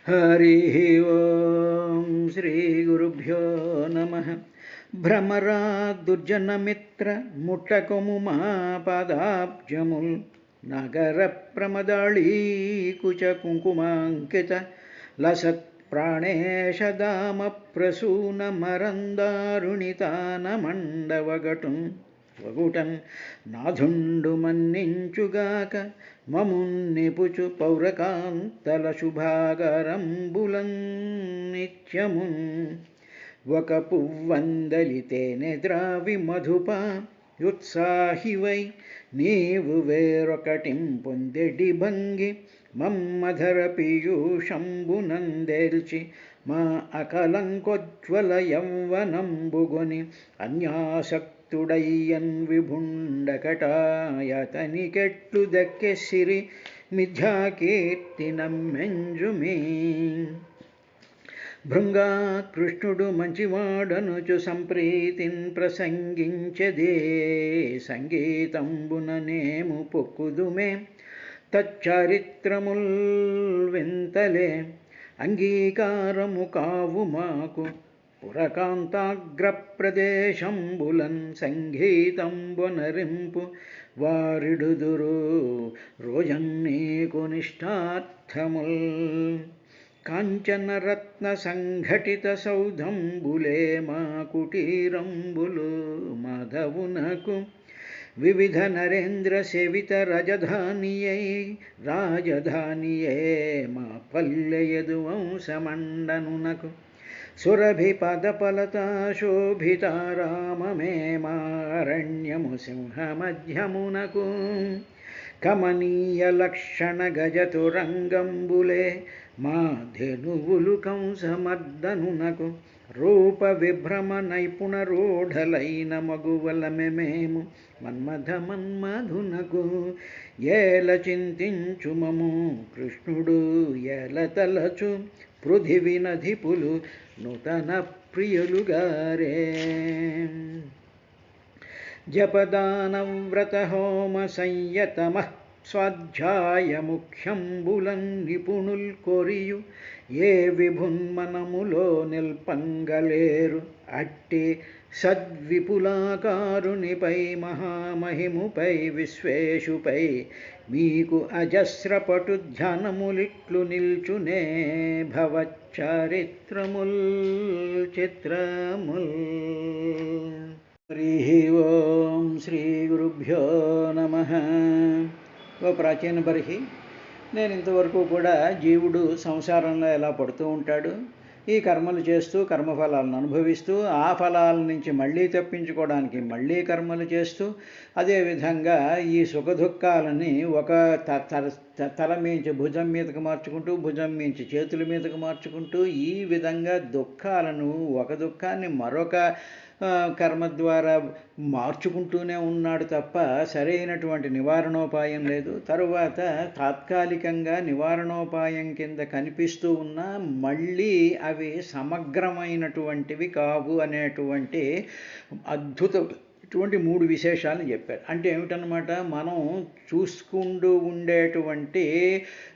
హరి ఓం శ్రీ గురుభ్యో నమ. భ్రమరాదుర్జనమిత్ర ముట్టకొము మా పదాబ్జముల్ నగర ప్రమదాళీ కుచ కుంకుమాంకిత లసత్ ప్రాణేశదామ ప్రసూన మరందారుణితాన మండవగటున్ వగుటన్ నాథుండు మన్నించుగాక మమున్నిపుచు పౌరకాంతల శుభాగరంబులన్ నిత్యమున్ ఒక పువ్వందలితేనె ద్రావి మధుప యుత్సాహివై నీవు వేరొకటిం పొందెడి భంగి మమ్మధర పీయూషంబునందేల్చి మా అకలంకొజ్వల యౌవనంబుగొని అన్యాసక్తుడయ్యన్ విభుండకటాయతనికెట్లు దక్కె సిరి మిథ్యాకీర్తి నమ్మెంజుమీ. భృంగా కృష్ణుడు మంచివాడనుచు సంప్రీతిన్ ప్రసంగించెదే సంగీతంబుననేము పొక్కుదుమే తచ్చరిత్రముల్ వింతలే అంగీకారము కావు మాకు పురకాంతాగ్రప్రదేశంబులన్ సంగీతంబునరింపు వారిడుదురు రోజన్నీకు నిష్ఠార్థముల్. కాంచనరత్న సంఘటిత సౌధంబులే మా కుటీరంబులు మాధవునకు వివిధ నరేంద్ర సేవిత రాజధానియే మా పల్లెయదు వంశమండనునకు సురభి పదపలతా శోభితారామమే మారణ్యము సింహమధ్యమునకు కమనీయ లక్షణ గజతురంగంబులే మా ధేనువులు కంసమర్దనునకు రూప విభ్రమ నైపుణ రూఢలైన మగువలమెమేము మన్మధునకు ఏల చింతించుమము కృష్ణుడు ఏల తలచు పృథివి నధిపులు నూతన ప్రియులుగారే. జపదానవ్రత హోమ సంయతమ స్వాధ్యాయ ముఖ్యంబులన్ నిపుణుల్ కొరియు ఏ విభున్మనములో నిల్పంగలేరు అట్టి సద్విపులాకారునిపై మహామహిముపై విశ్వేశుపై మీకు అజస్రపటు ధ్యానములిట్లు నిల్చునే భవచ్చరిత్రముల్ చిత్రముల్. హరి ఓం శ్రీ గురుభ్యో నమ. ఓ ప్రాచీన బర్హి, నేను ఇంతవరకు కూడా జీవుడు సంసారంలో ఎలా పడుతూ ఉంటాడు, ఈ కర్మలు చేస్తూ కర్మఫలాలను అనుభవిస్తూ ఆ ఫలాల నుంచి మళ్ళీ తప్పించుకోవడానికి మళ్ళీ కర్మలు చేస్తూ అదేవిధంగా ఈ సుఖదుఖాలని ఒక తల మించి భుజం మీదకు మార్చుకుంటూ భుజం మించి చేతుల మీదకు మార్చుకుంటూ ఈ విధంగా దుఃఖాలను ఒక దుఃఖాన్ని మరొక కర్మ ద్వారా మార్చుకుంటూనే ఉన్నాడు తప్ప సరైనటువంటి నివారణోపాయం లేదు. తరువాత తాత్కాలికంగా నివారణోపాయం కింద కనిపిస్తూ ఉన్నా మళ్ళీ అవి సమగ్రమైనటువంటివి కావు అనేటువంటి అద్భుతమైనటువంటి 3 విశేషాలను చెప్పారు. అంటే ఏమిటన్నమాట, మనం చూసుకుంటూ ఉండేటువంటి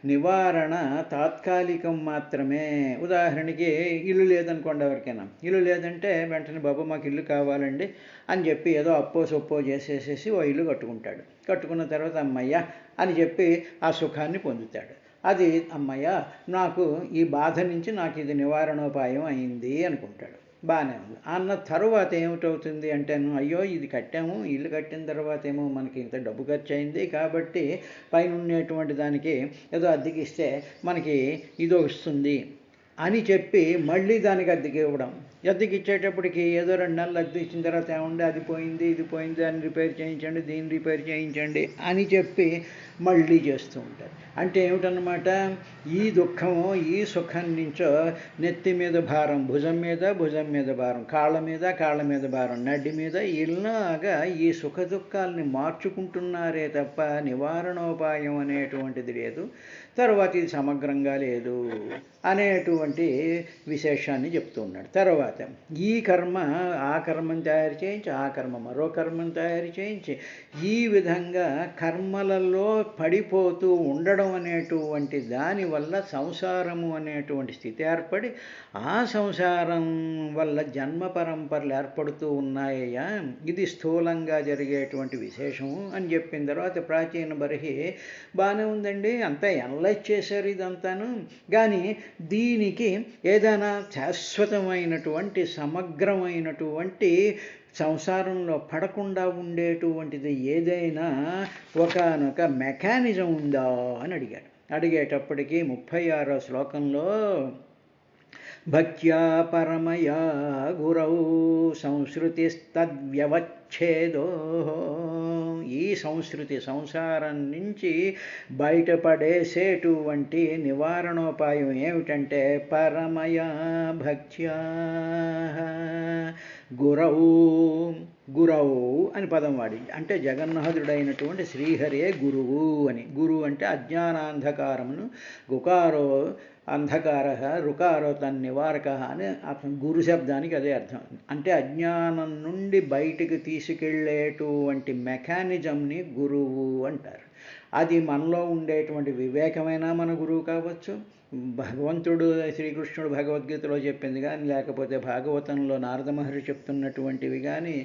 నివారణ తాత్కాలికం మాత్రమే. ఉదాహరణకి ఇల్లు లేదనుకోండి, ఎవరికైనా ఇల్లు లేదంటే వెంటనే బాబు మాకు ఇల్లు కావాలండి అని చెప్పి ఏదో అప్పో సొప్పో చేసేసేసి ఓ ఇల్లు కట్టుకుంటాడు. కట్టుకున్న తర్వాత అమ్మయ్య అని చెప్పి ఆ సుఖాన్ని పొందుతాడు. అది అమ్మయ్య నాకు ఈ బాధ నుంచి నాకు ఇది నివారణోపాయం అయింది అనుకుంటాడు. బాగానే ఉంది. అన్న తరువాత ఏమిటవుతుంది అంటే, అయ్యో ఇది కట్టాము, ఇల్లు కట్టిన తర్వాత ఏమో మనకి ఇంత డబ్బు ఖర్చు అయింది కాబట్టి పైన ఉండేటువంటి దానికి ఏదో అద్దెకిస్తే మనకి ఇది వస్తుంది అని చెప్పి మళ్ళీ దానికి అద్దెకి ఇవ్వడం. అద్దెకి ఇచ్చేటప్పటికి ఏదో 2 నెలలు అద్దె ఇచ్చిన తర్వాత ఏమండి అది పోయింది ఇది పోయింది, దాన్ని రిపేర్ చేయించండి దీన్ని రిపేర్ చేయించండి అని చెప్పి మళ్ళీ చేస్తూ ఉంటారు. అంటే ఏమిటన్నమాట, ఈ దుఃఖము ఈ సుఖం నుంచో నెత్తి మీద భారం, భుజం మీద భారం, కాళ్ళ మీద భారం, నడ్డి మీద ఇలాగా ఈ సుఖ దుఃఖాలని మార్చుకుంటున్నారే తప్ప నివారణోపాయం అనేటువంటిది లేదు. తర్వాత ఇది సమగ్రంగా లేదు అనేటువంటి విశేషాన్ని చెప్తున్నాడు. తర్వాత ఈ కర్మ ఆ కర్మను తయారు చేయించి, ఆ కర్మ మరో కర్మను తయారు చేయించి, ఈ విధంగా కర్మలలో పడిపోతూ ఉండడం అనేటువంటి దానివల్ల సంసారము అనేటువంటి స్థితి ఏర్పడి, ఆ సంసారం వల్ల జన్మ పరంపరలు ఏర్పడుతూ ఉన్నాయ్యా, ఇది స్థూలంగా జరిగేటువంటి విశేషము అని చెప్పిన తర్వాత ప్రాచీన బర్హి బాగానే ఉందండి, అంతా అనలైజ్ చేశారు ఇదంతాను, కానీ దీనికి ఏదైనా శాశ్వతమైనటువంటి సమగ్రమైనటువంటి సంసారంలో పడకుండా ఉండేటువంటిది ఏదైనా ఒకానొక మెకానిజం ఉందా అని అడిగాడు. అడిగేటప్పటికీ 36వ శ్లోకంలో భక్త్యా పరమయా గురౌ సంసృతిస్తద్వ్యవచ్ఛేదో, ఈ సంస్కృతి సంసారం నుంచి బయటపడేసేటువంటి నివారణోపాయం ఏమిటంటే పరమయా భక్త్యా గురౌ, గురవు అని పదం వాడి, అంటే జగన్నాథుడైనటువంటి శ్రీహరే గురువు అని. గురువు అంటే అజ్ఞానాంధకారమును, గుకారో అంధకార రుకారో తన్నివారక అని గురు శబ్దానికి అదే అర్థం. అంటే అజ్ఞానం నుండి బయటికి తీసుకెళ్ళేటువంటి మెకానిజంని గురువు అంటారు. అది మనలో ఉండేటువంటి వివేకమైనా మన గురువు కావచ్చు, భగవంతుడు శ్రీకృష్ణుడు భగవద్గీతలో చెప్పింది కానీ, లేకపోతే భాగవతంలో నారద మహర్షి చెప్తున్నటువంటివి కానీ,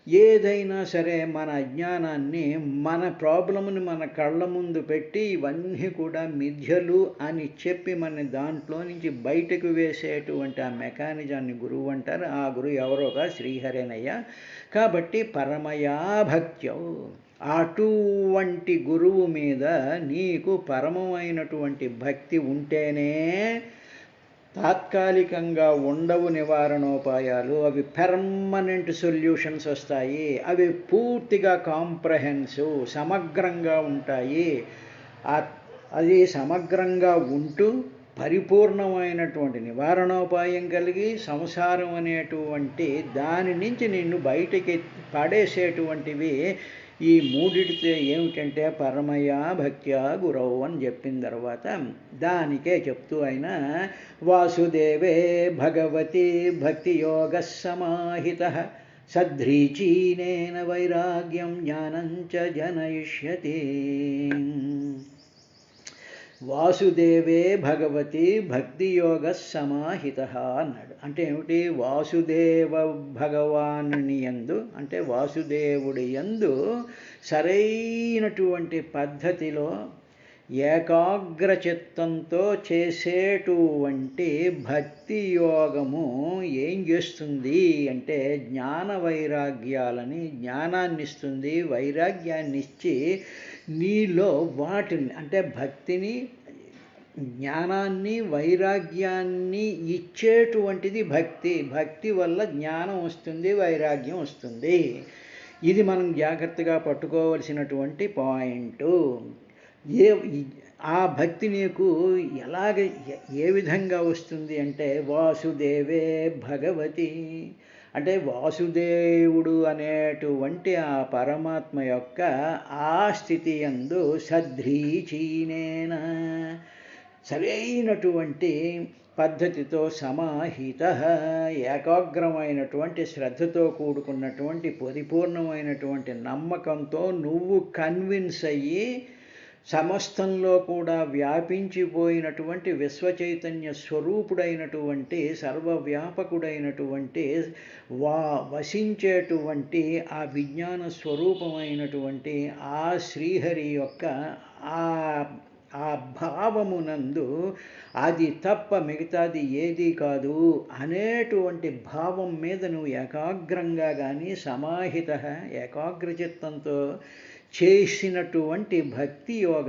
ఏదైనా సరే మన అజ్ఞానాన్ని, మన ప్రాబ్లమ్ని మన కళ్ళ ముందు పెట్టి ఇవన్నీ కూడా మిథ్యలు అని చెప్పి మన దాంట్లో నుంచి బయటకు వేసేటువంటి ఆ మెకానిజాన్ని గురువు అంటారు. ఆ గురువు ఎవరోగా శ్రీహరేనయ్య. కాబట్టి పరమయా భక్త్యౌ, అటువంటి గురువు మీద నీకు పరమమైనటువంటి భక్తి ఉంటేనే తాత్కాలికంగా ఉండవు నివారణోపాయాలు, అవి పెర్మనెంట్ సొల్యూషన్స్ వస్తాయి, అవి పూర్తిగా కాంప్రహెన్సివ్ సమగ్రంగా ఉంటాయి. అది సమగ్రంగా ఉంటూ పరిపూర్ణమైనటువంటి నివారణోపాయం కలిగి సంసారం అనేటువంటి దాని నుంచి నిన్ను బయటికి పడేసేటువంటివి ఈ మూడిటితో ఏమిటంటే పరమయా భక్త్యా గురవు అని చెప్పిన తర్వాత దానికే చెప్తూ ఆయన వాసుదేవే భగవతి భక్తియోగ సమాహిత సధ్రీచీనేన వైరాగ్యం జ్ఞానంచ జనయిష్యతి. వాసుదేవే భగవతి భక్తియోగ సమాహిత అన్నాడు. అంటే ఏమిటి? వాసుదేవ భగవానుని యందు, అంటే వాసుదేవుడి యందు సరైనటువంటి పద్ధతిలో ఏకాగ్రచిత్తంతో చేసేటువంటి భక్తి యోగము ఏం చేస్తుంది అంటే జ్ఞాన వైరాగ్యాలని, జ్ఞానాన్ని ఇస్తుంది, వైరాగ్యాన్ని ఇచ్చి నీలో వాటిని అంటే భక్తిని, జ్ఞానాన్ని, వైరాగ్యాన్ని ఇచ్చేటువంటిది భక్తి. భక్తి వల్ల జ్ఞానం వస్తుంది, వైరాగ్యం వస్తుంది. ఇది మనం జాగ్రత్తగా పట్టుకోవలసినటువంటి పాయింటు. ఆ భక్తి నీకు ఎలాగ ఏ విధంగా వస్తుంది అంటే వాసుదేవే భగవతి, అంటే వాసుదేవుడు అనేటువంటి ఆ పరమాత్మ యొక్క ఆ స్థితి యందు సధ్రీచీనేన సరైనటువంటి పద్ధతితో సమాహిత ఏకాగ్రమైనటువంటి శ్రద్ధతో కూడుకున్నటువంటి పరిపూర్ణమైనటువంటి నమ్మకంతో నువ్వు కన్విన్స్ అయ్యి సమస్తంలో కూడా వ్యాపించిపోయినటువంటి విశ్వచైతన్య స్వరూపుడైనటువంటి సర్వవ్యాపకుడైనటువంటి వసించేటువంటి ఆ విజ్ఞాన స్వరూపమైనటువంటి ఆ శ్రీహరి యొక్క ఆ భావమునందు అది తప్ప మిగతాది ఏదీ కాదు అనేటువంటి భావం మీద నువ్వు ఏకాగ్రంగా కానీ సమాహిత ఏకాగ్రచిత్తంతో చేసినటువంటి భక్తి యోగ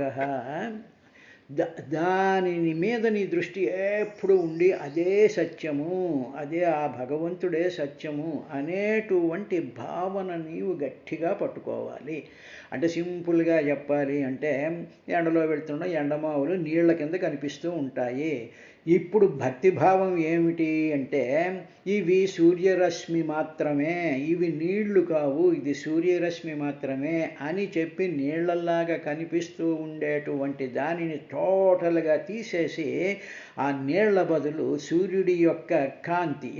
దాని మీద నీ దృష్టి ఎప్పుడు ఉండి అదే సత్యము, అదే ఆ భగవంతుడే సత్యము అనేటువంటి భావన నీవు గట్టిగా పట్టుకోవాలి. అంటే సింపుల్గా చెప్పాలి అంటే ఎండలో వెళ్తున్న ఎండమావులు నీళ్ల కింద కనిపిస్తూ ఉంటాయి. ఇప్పుడు భక్తిభావం ఏమిటి అంటే ఇవి సూర్యరశ్మి మాత్రమే, ఇవి నీళ్లు కావు, ఇది సూర్యరశ్మి మాత్రమే అని చెప్పి నీళ్లలాగా కనిపిస్తూ ఉండేటువంటి దానిని టోటల్గా తీసేసి ఆ నీళ్ల బదులు సూర్యుడి యొక్క కాంతి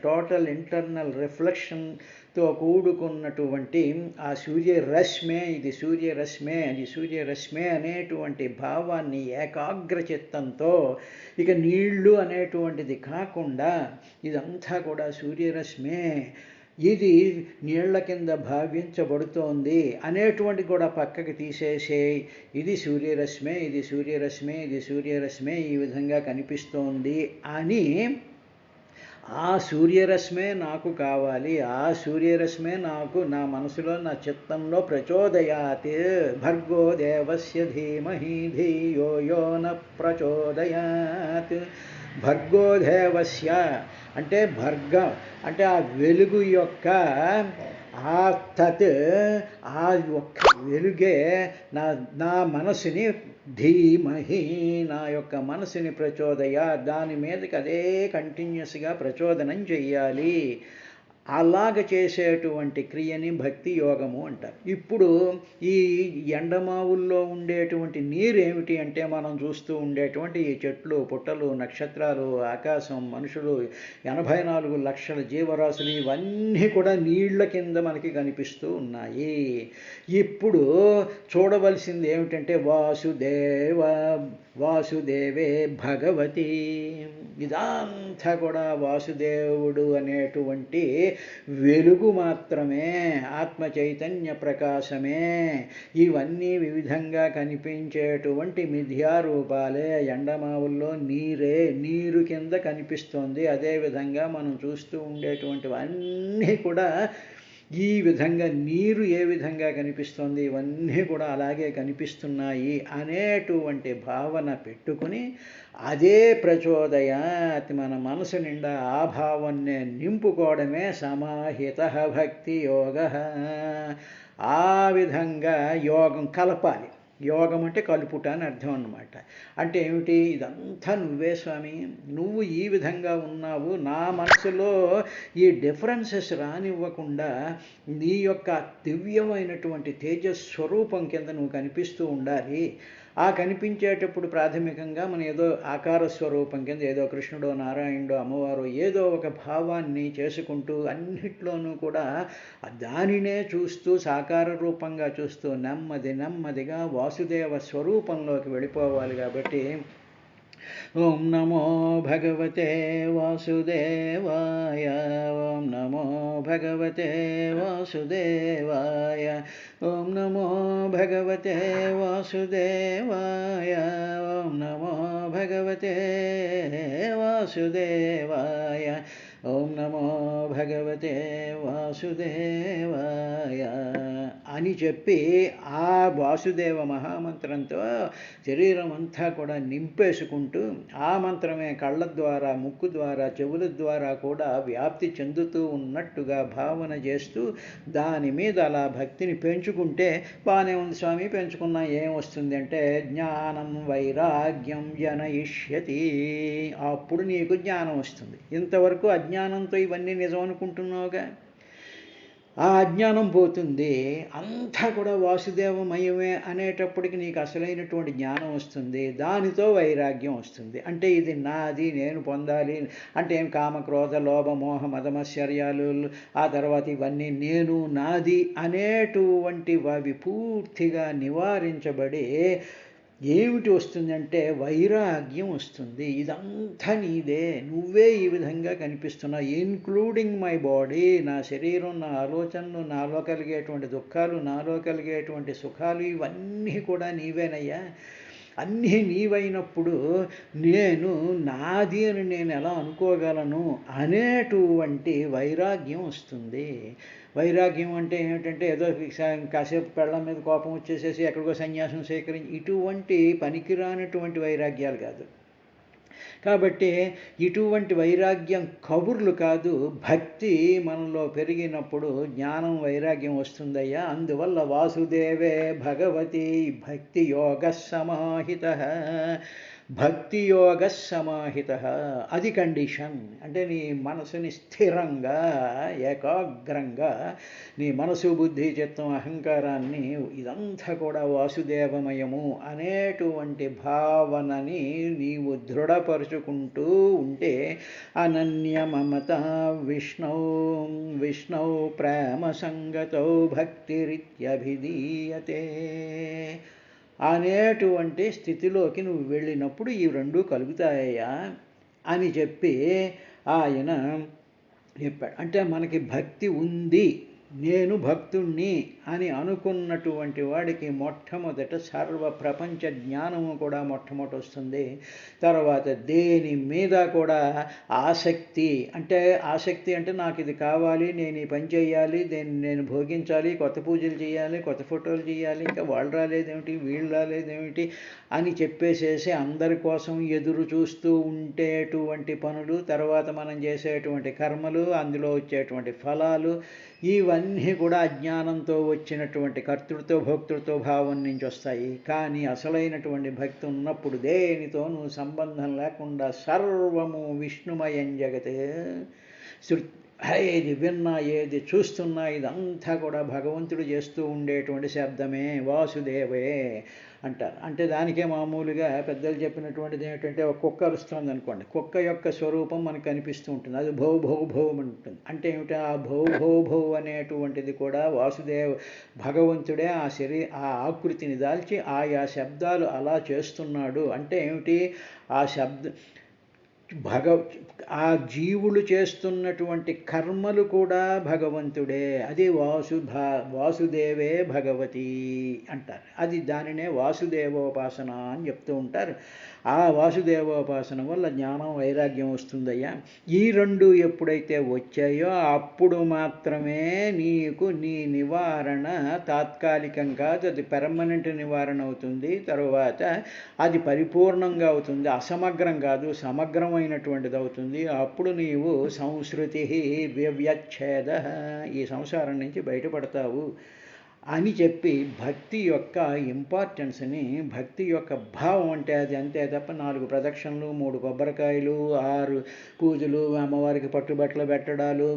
టోటల్ ఇంటర్నల్ రిఫ్లెక్షన్తో కూడుకున్నటువంటి ఆ సూర్యరశ్మే, ఇది సూర్యరశ్మే, అది సూర్యరశ్మే అనేటువంటి భావాన్ని ఏకాగ్రచిత్తంతో, ఇక నీళ్లు అనేటువంటిది కాకుండా ఇదంతా కూడా సూర్యరశ్మే, ఇది నీళ్ల కింద భావించబడుతోంది అనేటువంటి కూడా పక్కకి తీసేసే, ఇది సూర్యరశ్మే, ఇది సూర్యరశ్మే, ఇది సూర్యరశ్మే ఈ విధంగా కనిపిస్తోంది అని, ఆ సూర్యరశ్మే నాకు కావాలి, ఆ సూర్యరశ్మే నాకు నా మనసులో నా చిత్తంలో ప్రచోదయాత్, భర్గో దేవస్య ధీమహి ధియో యో న ప్రచోదయాత్. భర్గో దేవస్య అంటే భర్గ అంటే ఆ వెలుగు యొక్క ఆ తత్, ఆ ఒక్క వెలుగే నా మనసుని ధీమహి, నా యొక్క మనసుని దాని మీదకి అదే కంటిన్యూస్గా ప్రచోదనం చెయ్యాలి. అలాగ చేసేటువంటి క్రియని భక్తి యోగము అంటారు. ఇప్పుడు ఈ ఎండమావుల్లో ఉండేటువంటి నీరు ఏమిటి అంటే మనం చూస్తూ ఉండేటువంటి ఈ చెట్లు పుట్టలు నక్షత్రాలు ఆకాశం మనుషులు 84 లక్షల జీవరాశులు ఇవన్నీ కూడా నీళ్ల కింద మనకి కనిపిస్తూ ఉన్నాయి. ఇప్పుడు చూడవలసింది ఏమిటంటే వాసుదేవే భగవతి, ఇదంతా కూడా వాసుదేవుడు అనేటువంటి వెలుగు మాత్రమే, ఆత్మ చైతన్య ప్రకాశమే. ఇవన్నీ వివిధంగా కనిపించేటువంటి మిథ్యారూపాలే. ఎండమావుల్లో నీరు కింద కనిపిస్తోంది. అదేవిధంగా మనం చూస్తూ ఉండేటువంటివన్నీ కూడా ఈ విధంగా నీరు ఏ విధంగా కనిపిస్తుంది, ఇవన్నీ కూడా అలాగే కనిపిస్తున్నాయి అనేటువంటి భావన పెట్టుకుని అదే ప్రచోదయాత్, మన మనసు నిండా ఆ భావాన్నే నింపుకోవడమే సమాహిత భక్తి యోగ. ఆ విధంగా యోగం కలపాలి. యోగం అంటే కలుపుట అని అర్థం అన్నమాట. అంటే ఏమిటి, ఇదంతా నువ్వే స్వామి, నువ్వు ఈ విధంగా ఉన్నావు, నా మనసులో ఈ డిఫరెన్సెస్ రానివ్వకుండా నీ యొక్క దివ్యమైనటువంటి తేజస్వరూపం కింద నువ్వు కనిపిస్తూ ఉండాలి. ఆ కనిపించేటప్పుడు ప్రాథమికంగా మన ఏదో ఆకార స్వరూపం కింద ఏదో కృష్ణుడో నారాయణుడో అమ్మవారు ఏదో ఒక భావాన్ని చేసుకుంటూ అన్నిట్లోనూ కూడా దానినే చూస్తూ సాకార రూపంగా చూస్తూ నెమ్మదిగా వాసుదేవ స్వరూపంలోకి వెళ్ళిపోవాలి. కాబట్టి ఓం నమో భగవతే వాసుదేవాయ, ఓం నమో భగవతే వాసుదేవాయ, ఓం నమో భగవతే వాసుదేవాయ, ఓం నమో భగవతే వాసుదేవాయ, ఓం నమో భగవతే వాసుదేవాయ అని చెప్పి ఆ వాసుదేవ మహామంత్రంతో శరీరం అంతా కూడా నింపేసుకుంటూ ఆ మంత్రమే కళ్ళ ద్వారా ముక్కు ద్వారా చెవుల ద్వారా కూడా వ్యాప్తి చెందుతూ ఉన్నట్టుగా భావన చేస్తూ దాని మీద అలా భక్తిని పెంచుకుంటే బాగానే ఉంది స్వామి, పెంచుకున్నా ఏం వస్తుంది అంటే జ్ఞానం వైరాగ్యం జనయిష్యతి, అప్పుడు నీకు జ్ఞానం వస్తుంది. ఇంతవరకు అజ్ఞానంతో ఇవన్నీ నిజం అనుకుంటున్నావుగా, ఆ అజ్ఞానం పోతుంది, అంతా కూడా వాసుదేవమయమే అనేటప్పటికి నీకు అసలైనటువంటి జ్ఞానం వస్తుంది. దానితో వైరాగ్యం వస్తుంది. అంటే ఇది నాది, నేను పొందాలి అంటే ఏం కామక్రోధ లోభ మోహ మదమశ్చర్యాలు ఆ తర్వాత ఇవన్నీ నేను నాది అనేటువంటి అవి పూర్తిగా నివారించబడి ఏమిటి వస్తుందంటే వైరాగ్యం వస్తుంది. ఇదంతా నీదే, నువ్వే ఈ విధంగా కనిపిస్తున్నావు, ఇన్క్లూడింగ్ మై బాడీ, నా శరీరం, నా ఆలోచనలు, నాలో కలిగేటువంటి దుఃఖాలు, నాలో కలిగేటువంటి సుఖాలు ఇవన్నీ కూడా నీవేనయ్యా. అన్నీ నీవైనప్పుడు నేను నాది అని నేను ఎలా అనుకోగలను అనేటువంటి వైరాగ్యం వస్తుంది. వైరాగ్యం అంటే ఏమిటంటే ఏదో కాసేపు పెళ్ళం మీద కోపం వచ్చేసేసి ఎక్కడికో సన్యాసం సేకరించి ఇటువంటి పనికిరానటువంటి వైరాగ్యాలు కాదు. కాబట్టి ఇటువంటి వైరాగ్యం కబుర్లు కాదు, భక్తి మనలో పెరిగినప్పుడు జ్ఞానం వైరాగ్యం వస్తుందయ్యా. అందువల్ల వాసుదేవే భగవతి భక్తి యోగ సమాహిత, భక్తియోగ సమాహిత, అది కండిషన్. అంటే నీ మనసుని స్థిరంగా ఏకాగ్రంగా నీ మనసు బుద్ధి చిత్తం అహంకారాన్ని ఇదంతా కూడా వాసుదేవమయము అనేటువంటి భావనని నీవు దృఢపరుచుకుంటూ ఉంటే అనన్య మమత విష్ణౌ ప్రేమ సంగతౌ భక్తిరిత్యభిధీయతే అనేటువంటి స్థితిలోకి నువ్వు వెళ్ళినప్పుడు ఈ రెండు కలుగుతాయా అని చెప్పి ఆయన చెప్పాడు. అంటే మనకి భక్తి ఉంది, నేను భక్తుణ్ణి అని అనుకున్నటువంటి వాడికి మొట్టమొదట సర్వ ప్రపంచ జ్ఞానము కూడా మొట్టమొదటి వస్తుంది. తర్వాత దేని మీద కూడా ఆసక్తి అంటే నాకు ఇది కావాలి, నేను ఈ పని చేయాలి, నేను భోగించాలి, కొత్త పూజలు చేయాలి, కొత్త ఫోటోలు చేయాలి, ఇంకా వాళ్ళు రాలేదేమిటి వీళ్ళు రాలేదేమిటి అని చెప్పేసేసి అందరి కోసం ఎదురు చూస్తూ ఉండేటువంటి పనులు, తర్వాత మనం చేసేటువంటి కర్మలు, అందులో వచ్చేటువంటి ఫలాలు, ఇవన్నీ కూడా అజ్ఞానంతో వచ్చినటువంటి కర్తృత్వ భోక్తృత్వ భావం నుంచి వస్తాయి. కానీ అసలైనటువంటి భక్తి ఉన్నప్పుడు దేనితోనూ సంబంధం లేకుండా సర్వము విష్ణుమయం జగతే, ఏది విన్నా ఏది చూస్తున్నా ఇదంతా కూడా భగవంతుడు చేస్తూ ఉండేటువంటి శబ్దమే, వాసుదేవే అంటారు. అంటే దానికే మామూలుగా పెద్దలు చెప్పినటువంటిది ఏమిటంటే ఒక కుక్క అరుస్తుంది అనుకోండి, కుక్క యొక్క స్వరూపం మనకు కనిపిస్తూ ఉంటుంది, అది భౌ భౌ భౌ ఉంటుంది. అంటే ఏమిటి ఆ భౌ భౌ భౌ అనేటువంటిది కూడా భగవంతుడే ఆ ఆకృతిని దాల్చి ఆయా శబ్దాలు అలా చేస్తున్నాడు. అంటే ఏమిటి ఆ ఆ జీవులు చేస్తున్నటువంటి కర్మలు కూడా భగవంతుడే, అది వాసుదేవే భగవతి అంటారు. అది దానినే వాసుదేవోపాసన అని చెప్తూ ఉంటారు. ఆ వాసుదేవోపాసన వల్ల జ్ఞానం వైరాగ్యం వస్తుందయ్యా. ఈ రెండు ఎప్పుడైతే వచ్చాయో అప్పుడు మాత్రమే నీకు నీ నివారణ తాత్కాలికం కాదు, అది పెర్మనెంట్ నివారణ అవుతుంది. తరువాత అది పరిపూర్ణంగా అవుతుంది, అసమగ్రం కాదు సమగ్రమైనటువంటిది అవుతుంది. అప్పుడు నీవు సంస్కృతి వ్యవ్యచ్ఛేద, ఈ సంసారం నుంచి బయటపడతావు అని చెప్పి భక్తి యొక్క ఇంపార్టెన్స్ని, భక్తి యొక్క భావం అంటే అది అంతే తప్ప 4 ప్రదక్షిణలు, 3 కొబ్బరికాయలు, 6 పూజలు, అమ్మవారికి పట్టుబట్టలు పెట్టడాలు,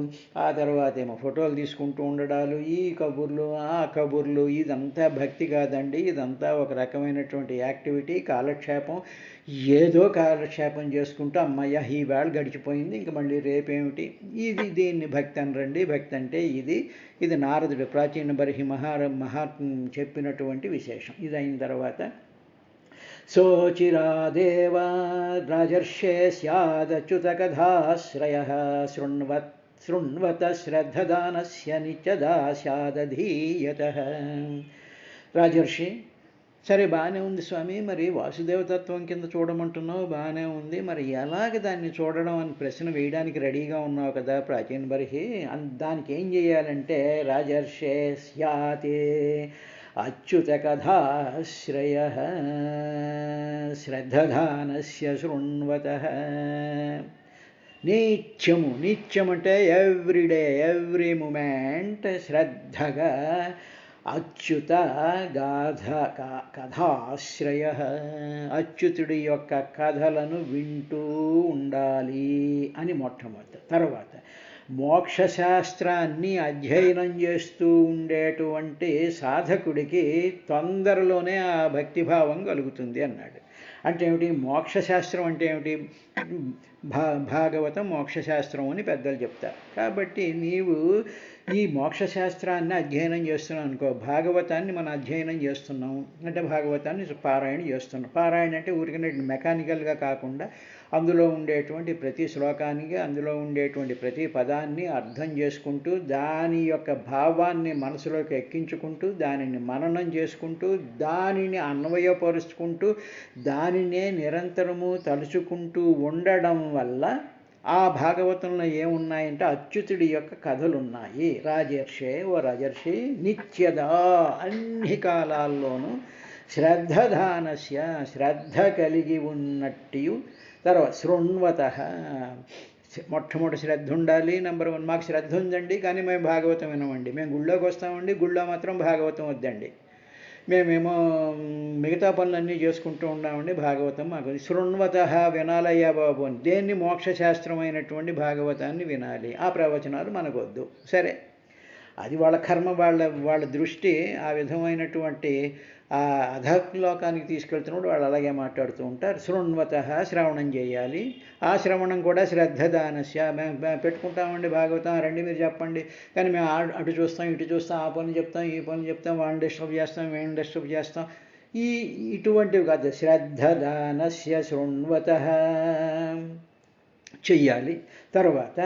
ఆ తర్వాత ఏమో ఫోటోలు తీసుకుంటూ ఉండడాలు, ఈ కబుర్లు ఆ కబుర్లు, ఇదంతా భక్తి కాదండి. ఇదంతా ఒక రకమైనటువంటి యాక్టివిటీ, కాలక్షేపం. ఏదో కాలక్షేపం చేసుకుంటూ అమ్మయ్య ఈ వేళ గడిచిపోయింది, ఇంక మళ్ళీ రేపేమిటి, దీన్ని భక్తి అనరండి. భక్తి అంటే ఇది నారదుడు ప్రాచీన బర్హి చెప్పినటువంటి విశేషం. ఇది అయిన తర్వాత సోచిరాదేవ రాజర్షే స్యాదచ్యుత కథాశ్రయ శృణ్వత శ్రద్ధదానస్య నిత్యదా స్యాదధీయత. రాజర్షి, సరే బాగానే ఉంది స్వామి, మరి వాసుదేవతత్వం కింద చూడమంటున్నావు, బాగానే ఉంది, మరి ఎలాగ దాన్ని చూడడం అని ప్రశ్న వేయడానికి రెడీగా ఉన్నావు కదా ప్రాచీన బర్హి. దానికి ఏం చేయాలంటే రాజర్షే స్యాతే అచ్యుత కథాశ్రయ శ్రద్ధదానస్య శృణ్వత. నిత్యం అంటే ఎవ్రీడే, ఎవ్రీ మూమెంట్ శ్రద్ధగా అచ్యుత కథాశ్రయ, అచ్యుతుడి యొక్క కథలను వింటూ ఉండాలి అని మొట్టమొదటి. తర్వాత మోక్షశాస్త్రాన్ని అధ్యయనం చేస్తూ ఉండేటువంటి సాధకుడికి తొందరలోనే ఆ భక్తిభావం కలుగుతుంది అన్నాడు. అంటే ఏమిటి మోక్షశాస్త్రం అంటే ఏమిటి? భాగవతం మోక్షశాస్త్రం అని పెద్దలు చెప్తారు. కాబట్టి నీవు ఈ మోక్షశాస్త్రాన్ని అధ్యయనం చేస్తున్నావు అనుకో, భాగవతాన్ని మనం అధ్యయనం చేస్తున్నాము అంటే భాగవతాన్ని పారాయణ చేస్తున్నాం. పారాయణ అంటే ఊరికనే మెకానికల్గా కాకుండా అందులో ఉండేటువంటి ప్రతి శ్లోకానికి, అందులో ఉండేటువంటి ప్రతి పదాన్ని అర్థం చేసుకుంటూ, దాని యొక్క భావాన్ని మనసులోకి ఎక్కించుకుంటూ, దానిని మననం చేసుకుంటూ, దానిని అన్వయపరుచుకుంటూ, దానినే నిరంతరము తలుచుకుంటూ ఉండడం వల్ల ఆ భాగవతంలో ఏమున్నాయంటే అచ్యుతుడి యొక్క కథలు ఉన్నాయి. రాజర్షే, ఓ రాజర్షి, నిత్యదా అన్ని కాలాల్లోనూ శ్రద్ధదానస్య శ్రద్ధ కలిగి ఉన్నట్టు, తర్వాత శృణ్వత మొట్టమొదటి శ్రద్ధ ఉండాలి. నెంబర్ 1, మాకు శ్రద్ధ ఉందండి కానీ మేము భాగవతం వినమండి, మేము గుళ్ళోకి వస్తామండి, గుళ్ళో మాత్రం భాగవతం వద్దండి. మేమేమో మిగతా పనులన్నీ చేసుకుంటూ ఉన్నామండి, భాగవతం మాకు శృణ్వత వినాలయ్యా బాబు అని. దేన్ని? మోక్షశాస్త్రమైనటువంటి భాగవతాన్ని వినాలి. ఆ ప్రవచనాలు మనకొద్దు. సరే, అది వాళ్ళ కర్మ, వాళ్ళ దృష్టి ఆ విధమైనటువంటి ఆ అధలోకానికి తీసుకెళ్తున్నప్పుడు వాళ్ళు అలాగే మాట్లాడుతూ ఉంటారు. శృణ్వత శ్రవణం చేయాలి. ఆ శ్రవణం కూడా శ్రద్ధదానస్య. మేము పెట్టుకుంటామండి భాగవతం, రండి మీరు చెప్పండి, కానీ మేము అటు చూస్తాం ఇటు చూస్తాం, ఆ పనులు చెప్తాం ఈ పనులు చెప్తాం, వాళ్ళని డిస్టర్బ్ చేస్తాం వీళ్ళని డిస్టర్బ్ చేస్తాం, ఇటువంటివి కాదు. శ్రద్ధదానస్య శృణ్వత చెయ్యాలి. తర్వాత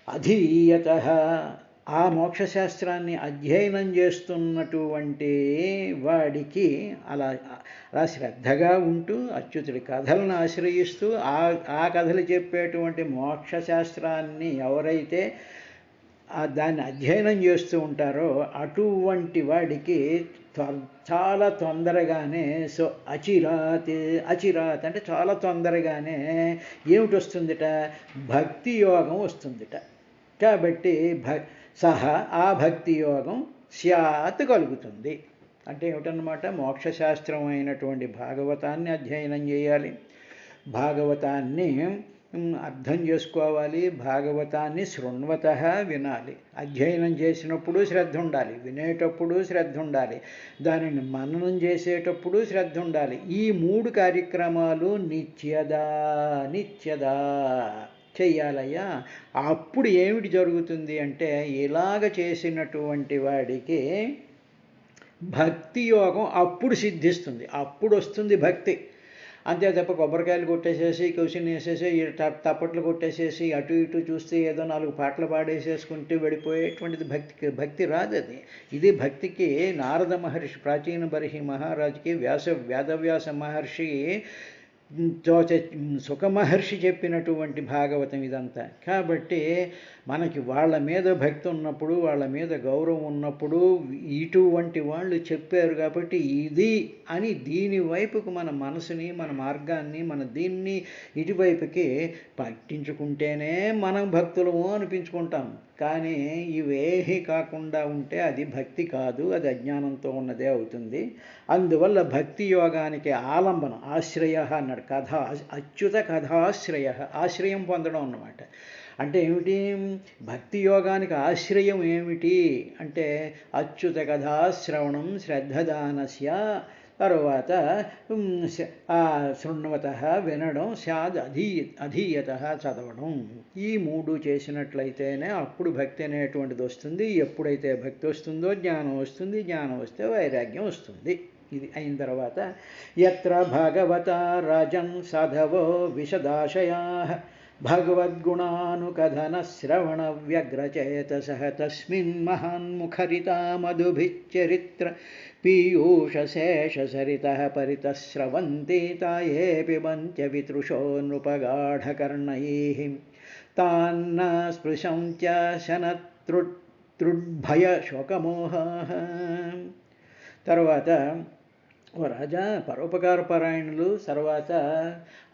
అధీయత, ఆ మోక్షశాస్త్రాన్ని అధ్యయనం చేస్తున్నటువంటి వాడికి అలా శ్రద్ధగా ఉంటూ అచ్యుతుడి కథలను ఆశ్రయిస్తూ ఆ కథలు చెప్పేటువంటి మోక్షశాస్త్రాన్ని ఎవరైతే దాన్ని అధ్యయనం చేస్తూ ఉంటారో అటువంటి వాడికి చాలా తొందరగానే అచిరాత్ అంటే చాలా తొందరగానే ఏమిటి వస్తుందిట? భక్తి యోగం వస్తుందిట. కాబట్టి ఆ భక్తి యోగం స్యాత్ కలుగుతుంది. అంటే ఏమిటన్నమాట? మోక్షశాస్త్రం అయినటువంటి భాగవతాన్ని అధ్యయనం చేయాలి, భాగవతాన్ని అర్థం చేసుకోవాలి, భాగవతాన్ని శృణ్వత వినాలి. అధ్యయనం చేసినప్పుడు శ్రద్ధ ఉండాలి, వినేటప్పుడు శ్రద్ధ ఉండాలి, దానిని మననం చేసేటప్పుడు శ్రద్ధ ఉండాలి. ఈ 3 కార్యక్రమాలు నిత్యదా చెయ్యాలయ్యా. అప్పుడు ఏమిటి జరుగుతుంది అంటే, ఇలాగ చేసినటువంటి వాడికి భక్తి యోగం అప్పుడు సిద్ధిస్తుంది, అప్పుడు వస్తుంది భక్తి. అంతే తప్ప కొబ్బరికాయలు కొట్టేసేసి క్వశ్చన్ వేసేసి తప్పట్లు కొట్టేసేసి అటు ఇటు చూస్తే ఏదో 4 పాటలు పాడేసేసుకుంటూ వెళ్ళిపోయేటువంటిది భక్తి రాదు అది. ఇది భక్తికి నారద మహర్షి, ప్రాచీన బర్హి మహారాజుకి వేదవ్యాస మహర్షి సుఖమహర్షి చెప్పినటువంటి భాగవతం ఇదంతా. కాబట్టి మనకి వాళ్ళ మీద భక్తి ఉన్నప్పుడు, వాళ్ళ మీద గౌరవం ఉన్నప్పుడు ఇటువంటి వాళ్ళు చెప్పారు కాబట్టి ఇది అని దీని వైపుకు మన మనసుని, మన మార్గాన్ని, మన దీన్ని ఇటువైపుకి పట్టించుకుంటేనే మనం భక్తులము అనిపించుకుంటాం. కానీ ఇవేహీ కాకుండా ఉంటే అది భక్తి కాదు, అది అజ్ఞానంతో ఉన్నదే అవుతుంది. అందువల్ల భక్తి యోగానికి ఆలంబనం ఆశ్రయ అన్నాడు. అచ్యుత కథాశ్రయ, ఆశ్రయం పొందడం అన్నమాట. అంటే ఏమిటి? భక్తి యోగానికి ఆశ్రయం ఏమిటి అంటే అచ్యుత కథాశ్రవణం శ్రద్ధదానస్య, తరువాత శృణ్వత వినడం, అధీయత చదవడం. ఈ 3 చేసినట్లయితేనే అప్పుడు భక్తి అనేటువంటిది వస్తుంది. ఎప్పుడైతే భక్తి వస్తుందో జ్ఞానం వస్తుంది, జ్ఞానం వస్తే వైరాగ్యం వస్తుంది. ఇది అయిన తర్వాత యత్ర భగవత రాజన్ సాధవో విశదాశయా భగవద్గుణానుకథన శ్రవణ వ్యగ్రచేతసః తస్మిన్ మహాన్ముఖరితా మధుభిశ్చరిత్ర పీయూషశేషసరితః పరితస్రవంతి తాయే పిబంత్య వితృషో నృపగాఢకర్ణైః తాన్న స్పృశంత్య శనతృద్భయ శోకమోహాః. తర్వాత ఓ రాజా, పరోపకార పరాయణులు, తర్వాత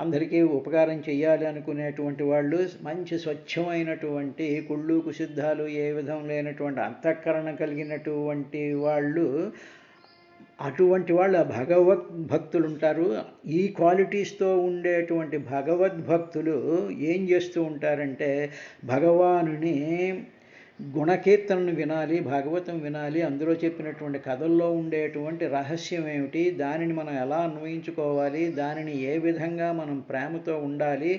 అందరికీ ఉపకారం చేయాలి అనుకునేటువంటి వాళ్ళు, మంచి స్వచ్ఛమైనటువంటి కుళ్ళు కుసిద్ధాలు ఏ విధం లేనటువంటి అంతఃకరణ కలిగినటువంటి వాళ్ళు, అటువంటి వాళ్ళు భగవద్భక్తులు ఉంటారు. ఈ క్వాలిటీస్తో ఉండేటువంటి భగవద్భక్తులు ఏం చేస్తూ ఉంటారంటే, భగవానుని గుణకీర్తనను వినాలి, భాగవతం వినాలి, అందులో చెప్పినటువంటి కథల్లో ఉండేటువంటి రహస్యం ఏమిటి, దానిని మనం ఎలా అన్వయించుకోవాలి, దానిని ఏ విధంగా మనం ప్రేమతో ఉండాలి,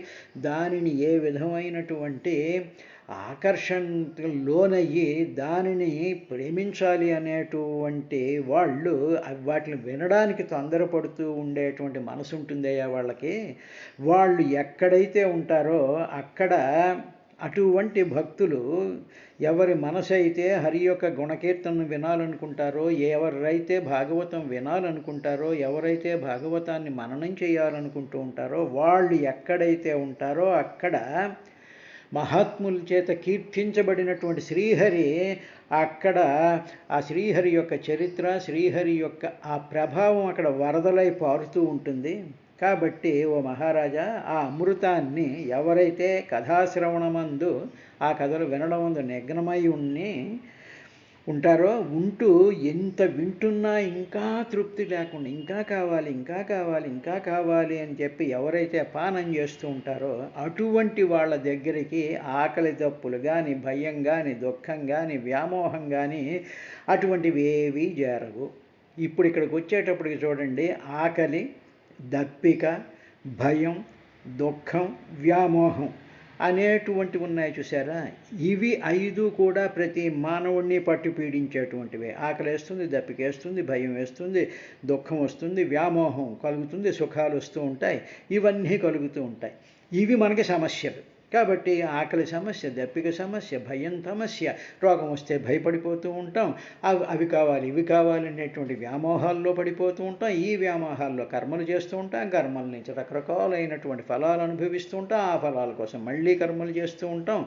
దానిని ఏ విధమైనటువంటి ఆకర్షణకు లోనయ్యి దానిని ప్రేమించాలి అనేటువంటి వాళ్ళు వాటిని వినడానికి తొందరపడుతూ ఉండేటువంటి మనసు ఉంటుందయ్యా వాళ్ళకి. వాళ్ళు ఎక్కడైతే ఉంటారో అక్కడ అటువంటి భక్తులు, ఎవరి మనసు అయితే హరి యొక్క గుణకీర్తనను వినాలనుకుంటారో, ఎవరైతే భాగవతం వినాలనుకుంటారో, ఎవరైతే భాగవతాన్ని మననం చేయాలనుకుంటూ ఉంటారో, వాళ్ళు ఎక్కడైతే ఉంటారో అక్కడ మహాత్ముల చేత కీర్తించబడినటువంటి శ్రీహరి, అక్కడ ఆ శ్రీహరి యొక్క చరిత్ర, శ్రీహరి యొక్క ఆ ప్రభావం అక్కడ వరదలై పారుతూ ఉంటుంది. కాబట్టి ఓ మహారాజా, ఆ అమృతాన్ని ఎవరైతే కథాశ్రవణమందు, ఆ కథలు వినడం ముందు నిగ్నమై ఉన్ని ఉంటారో ఉంటూ ఎంత వింటున్నా ఇంకా తృప్తి లేకుండా ఇంకా కావాలి ఇంకా కావాలి ఇంకా కావాలి అని చెప్పి ఎవరైతే పానం చేస్తూ ఉంటారో అటువంటి వాళ్ళ దగ్గరికి ఆకలి తప్పులు కానీ భయం కానీ దుఃఖం కానీ వ్యామోహం కానీ అటువంటివి ఏవీ చేరవు. ఇప్పుడు ఇక్కడికి వచ్చేటప్పటికి చూడండి, ఆకలి, దప్పిక, భయం, దుఃఖం, వ్యామోహం అనేటువంటివి ఉన్నాయి చూసారా. ఇవి 5 కూడా ప్రతి మానవుడిని పట్టి పీడించేటువంటివే. ఆకలి వేస్తుంది, దప్పికేస్తుంది, భయం వేస్తుంది, దుఃఖం వస్తుంది, వ్యామోహం కలుగుతుంది, సుఖాలు వస్తూ ఉంటాయి, ఇవన్నీ కలుగుతూ ఉంటాయి. ఇవి మనకి సమస్యలు. కాబట్టి ఆకలి సమస్య, దప్పిక సమస్య, భయం సమస్య, రోగం వస్తే భయపడిపోతూ ఉంటాం, అవి కావాలి ఇవి కావాలి అనేటువంటి వ్యామోహాల్లో పడిపోతూ ఉంటాం. ఈ వ్యామోహాల్లో కర్మలు చేస్తూ ఉంటాం, కర్మల నుంచి రకరకాలైనటువంటి ఫలాలు అనుభవిస్తూ ఉంటాం, ఆ ఫలాల కోసం మళ్ళీ కర్మలు చేస్తూ ఉంటాం.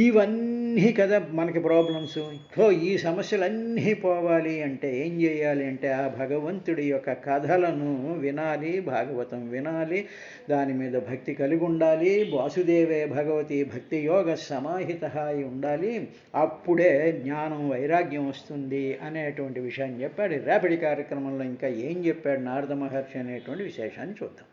ఇవన్నీ కదా మనకి ప్రాబ్లమ్స్. సో ఈ సమస్యలన్నీ పోవాలి అంటే ఏం చేయాలి అంటే ఆ భగవంతుడి యొక్క కథలను వినాలి, భాగవతం వినాలి, దాని మీద భక్తి కలిగి ఉండాలి, వాసుదేవే భగవతి భక్తి యోగ సమాహిత అయి ఉండాలి. అప్పుడే జ్ఞానం వైరాగ్యం వస్తుంది అనేటువంటి విషయాన్ని చెప్పాడు. రేపటి కార్యక్రమంలో ఇంకా ఏం చెప్పాడు నారద మహర్షి అనేటువంటి విశేషాన్ని చూద్దాం.